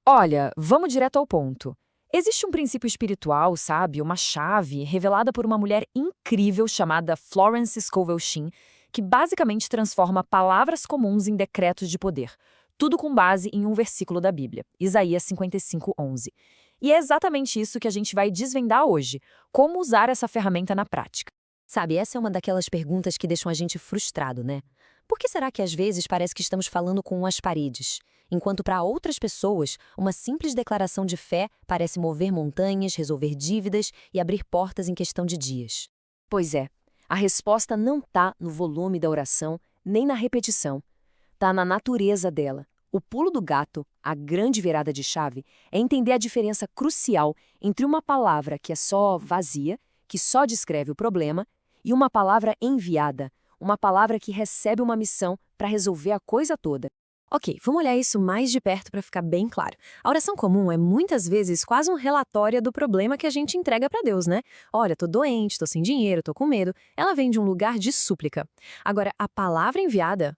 Olha, vamos direto ao ponto. Existe um princípio espiritual, sabe? Uma chave revelada por uma mulher incrível chamada Florence Scovel Shinn, que basicamente transforma palavras comuns em decretos de poder. Tudo com base em um versículo da Bíblia, Isaías 55:11. E é exatamente isso que a gente vai desvendar hoje: como usar essa ferramenta na prática. Sabe, essa é uma daquelas perguntas que deixam a gente frustrado, né? Por que será que às vezes parece que estamos falando com as paredes, enquanto para outras pessoas, uma simples declaração de fé parece mover montanhas, resolver dívidas e abrir portas em questão de dias? Pois é, a resposta não está no volume da oração, nem na repetição. Está na natureza dela. O pulo do gato, a grande virada de chave, é entender a diferença crucial entre uma palavra que é só vazia, que só descreve o problema, e uma palavra enviada, uma palavra que recebe uma missão para resolver a coisa toda. Ok, vamos olhar isso mais de perto para ficar bem claro. A oração comum é muitas vezes quase um relatório do problema que a gente entrega para Deus, né? Olha, tô doente, tô sem dinheiro, tô com medo. Ela vem de um lugar de súplica. Agora, a palavra enviada,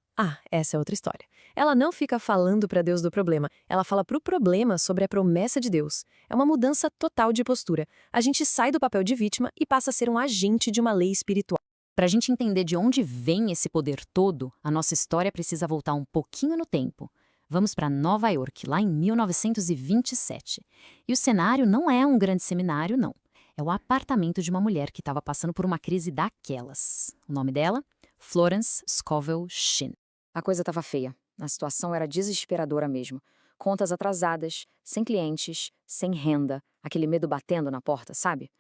essa é outra história. Ela não fica falando para Deus do problema, ela fala para o problema sobre a promessa de Deus. É uma mudança total de postura. A gente sai do papel de vítima e passa a ser um agente de uma lei espiritual. Para a gente entender de onde vem esse poder todo, a nossa história precisa voltar um pouquinho no tempo. Vamos para Nova York, lá em 1927. E o cenário não é um grande seminário, não. É o apartamento de uma mulher que estava passando por uma crise daquelas. O nome dela? Florence Scovel Shinn. A coisa estava feia. A situação era desesperadora mesmo. Contas atrasadas, sem clientes, sem renda, aquele medo batendo na porta, sabe?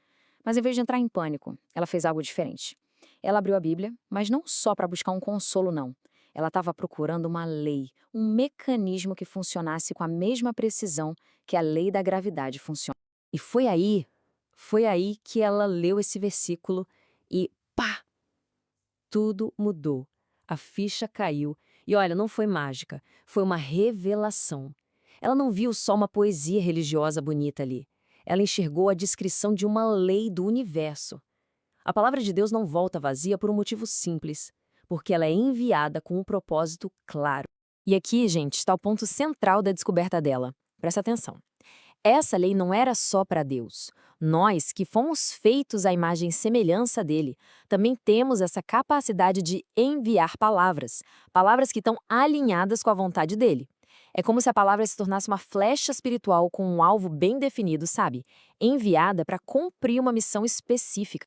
Mas em vez de entrar em pânico, ela fez algo diferente. Ela abriu a Bíblia, mas não só para buscar um consolo, não. Ela estava procurando uma lei, um mecanismo que funcionasse com a mesma precisão que a lei da gravidade funciona. E foi aí que ela leu esse versículo e pá! Tudo mudou. A ficha caiu. E olha, não foi mágica, foi uma revelação. Ela não viu só uma poesia religiosa bonita ali. Ela enxergou a descrição de uma lei do universo. A palavra de Deus não volta vazia por um motivo simples, porque ela é enviada com um propósito claro. E aqui, gente, está o ponto central da descoberta dela. Presta atenção. Essa lei não era só para Deus. Nós, que fomos feitos à imagem e semelhança dele, também temos essa capacidade de enviar palavras, palavras que estão alinhadas com a vontade dele. É como se a palavra se tornasse uma flecha espiritual com um alvo bem definido, sabe? Enviada para cumprir uma missão específica.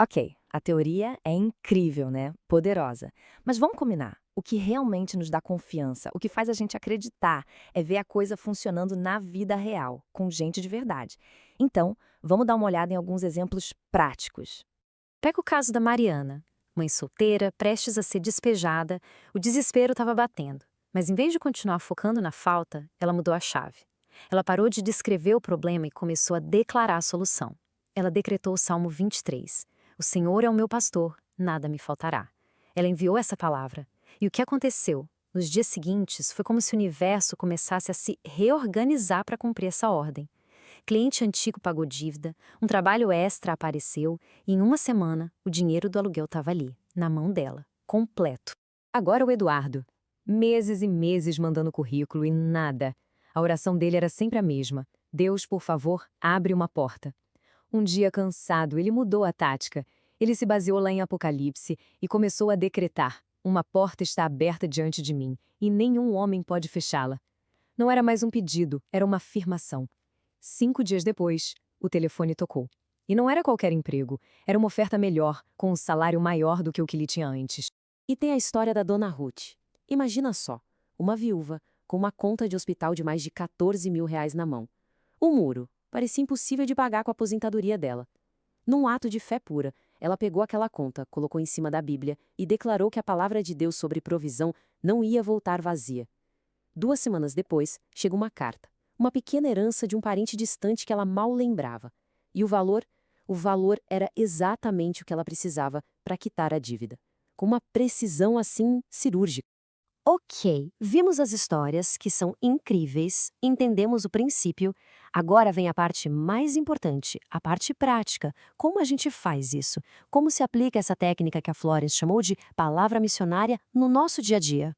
Ok, a teoria é incrível, né? Poderosa. Mas vamos combinar. O que realmente nos dá confiança, o que faz a gente acreditar, é ver a coisa funcionando na vida real, com gente de verdade. Então, vamos dar uma olhada em alguns exemplos práticos. Pega o caso da Mariana, mãe solteira, prestes a ser despejada, o desespero estava batendo. Mas em vez de continuar focando na falta, ela mudou a chave. Ela parou de descrever o problema e começou a declarar a solução. Ela decretou o Salmo 23. O Senhor é o meu pastor, nada me faltará. Ela enviou essa palavra. E o que aconteceu? Nos dias seguintes, foi como se o universo começasse a se reorganizar para cumprir essa ordem. Cliente antigo pagou dívida, um trabalho extra apareceu e em uma semana o dinheiro do aluguel estava ali, na mão dela, completo. Agora o Eduardo. Meses e meses mandando currículo e nada. A oração dele era sempre a mesma. Deus, por favor, abre uma porta. Um dia cansado, ele mudou a tática. Ele se baseou lá em Apocalipse e começou a decretar: uma porta está aberta diante de mim, e nenhum homem pode fechá-la. Não era mais um pedido, era uma afirmação. 5 dias depois, o telefone tocou. E não era qualquer emprego, era uma oferta melhor, com um salário maior do que o que ele tinha antes. E tem a história da Dona Ruth. Imagina só, uma viúva com uma conta de hospital de mais de 14 mil reais na mão. O muro parecia impossível de pagar com a aposentadoria dela. Num ato de fé pura, ela pegou aquela conta, colocou em cima da Bíblia e declarou que a palavra de Deus sobre provisão não ia voltar vazia. 2 semanas depois, chegou uma carta, uma pequena herança de um parente distante que ela mal lembrava. E o valor? O valor era exatamente o que ela precisava para quitar a dívida, com uma precisão assim cirúrgica. Ok, vimos as histórias, que são incríveis, entendemos o princípio. Agora vem a parte mais importante, a parte prática. Como a gente faz isso? Como se aplica essa técnica que a Florence chamou de palavra missionária no nosso dia a dia?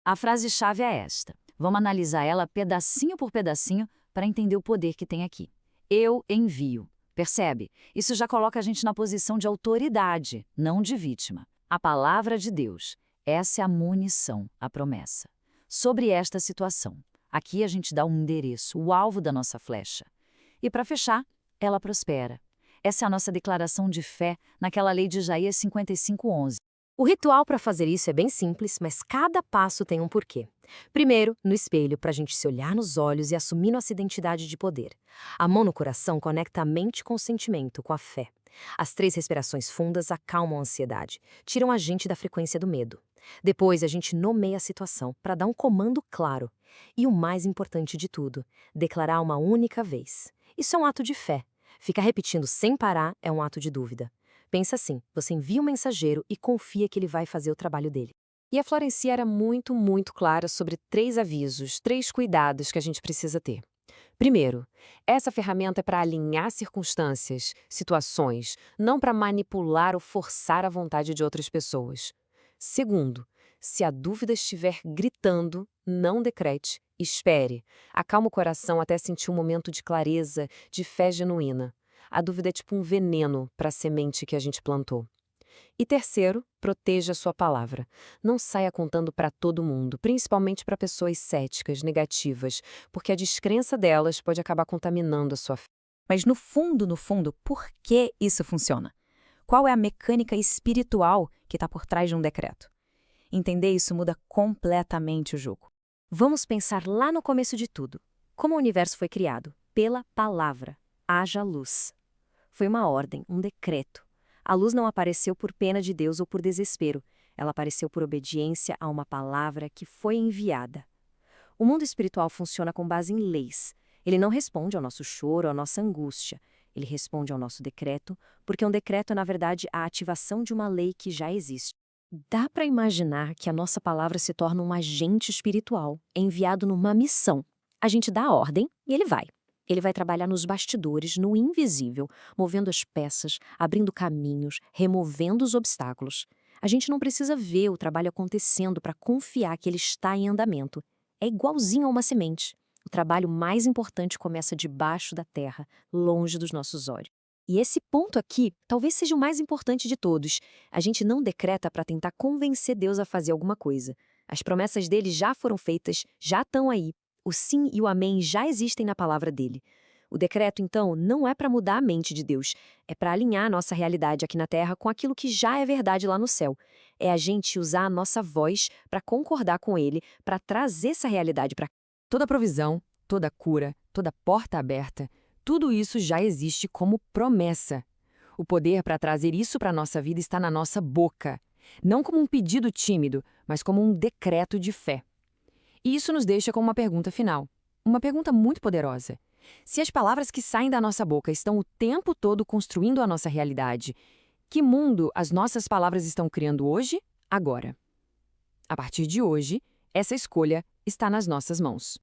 A frase-chave é esta: Vamos analisar ela pedacinho por pedacinho para entender o poder que tem aqui. Eu envio. Percebe? Isso já coloca a gente na posição de autoridade, não de vítima. A palavra de Deus. Essa é a munição, a promessa. Sobre esta situação, aqui a gente dá um endereço, o alvo da nossa flecha. E para fechar, ela prospera. Essa é a nossa declaração de fé naquela lei de Isaías 55:11. O ritual para fazer isso é bem simples, mas cada passo tem um porquê. Primeiro, no espelho, para a gente se olhar nos olhos e assumir nossa identidade de poder. A mão no coração conecta a mente com o sentimento, com a fé. As 3 respirações fundas acalmam a ansiedade, tiram a gente da frequência do medo. Depois, a gente nomeia a situação para dar um comando claro. E o mais importante de tudo, declarar uma única vez. Isso é um ato de fé. Ficar repetindo sem parar é um ato de dúvida. Pensa assim, você envia um mensageiro e confia que ele vai fazer o trabalho dele. E a Florencia era muito, muito clara sobre 3 avisos, 3 cuidados que a gente precisa ter. Primeiro, essa ferramenta é para alinhar circunstâncias, situações, não para manipular ou forçar a vontade de outras pessoas. Segundo, se a dúvida estiver gritando, não decrete, espere. Acalma o coração até sentir um momento de clareza, de fé genuína. A dúvida é tipo um veneno para a semente que a gente plantou. E terceiro, proteja a sua palavra. Não saia contando para todo mundo, principalmente para pessoas céticas, negativas, porque a descrença delas pode acabar contaminando a sua fé. Mas no fundo, por que isso funciona? Qual é a mecânica espiritual que está por trás de um decreto? Entender isso muda completamente o jogo. Vamos pensar lá no começo de tudo. Como o universo foi criado? Pela palavra. Haja luz. Foi uma ordem, um decreto. A luz não apareceu por pena de Deus ou por desespero. Ela apareceu por obediência a uma palavra que foi enviada. O mundo espiritual funciona com base em leis. Ele não responde ao nosso choro, à nossa angústia. Ele responde ao nosso decreto, porque um decreto é, na verdade, a ativação de uma lei que já existe. Dá para imaginar que a nossa palavra se torna um agente espiritual, enviado numa missão. A gente dá a ordem e ele vai. Ele vai trabalhar nos bastidores, no invisível, movendo as peças, abrindo caminhos, removendo os obstáculos. A gente não precisa ver o trabalho acontecendo para confiar que ele está em andamento. É igualzinho a uma semente. O trabalho mais importante começa debaixo da terra, longe dos nossos olhos. E esse ponto aqui talvez seja o mais importante de todos. A gente não decreta para tentar convencer Deus a fazer alguma coisa. As promessas dele já foram feitas, já estão aí. O sim e o amém já existem na palavra dele. O decreto, então, não é para mudar a mente de Deus, é para alinhar a nossa realidade aqui na Terra com aquilo que já é verdade lá no céu. É a gente usar a nossa voz para concordar com ele, para trazer essa realidade para cá. Toda provisão, toda cura, toda porta aberta, tudo isso já existe como promessa. O poder para trazer isso para a nossa vida está na nossa boca. Não como um pedido tímido, mas como um decreto de fé. E isso nos deixa com uma pergunta final. Uma pergunta muito poderosa. Se as palavras que saem da nossa boca estão o tempo todo construindo a nossa realidade, que mundo as nossas palavras estão criando hoje, agora? A partir de hoje, essa escolha está nas nossas mãos.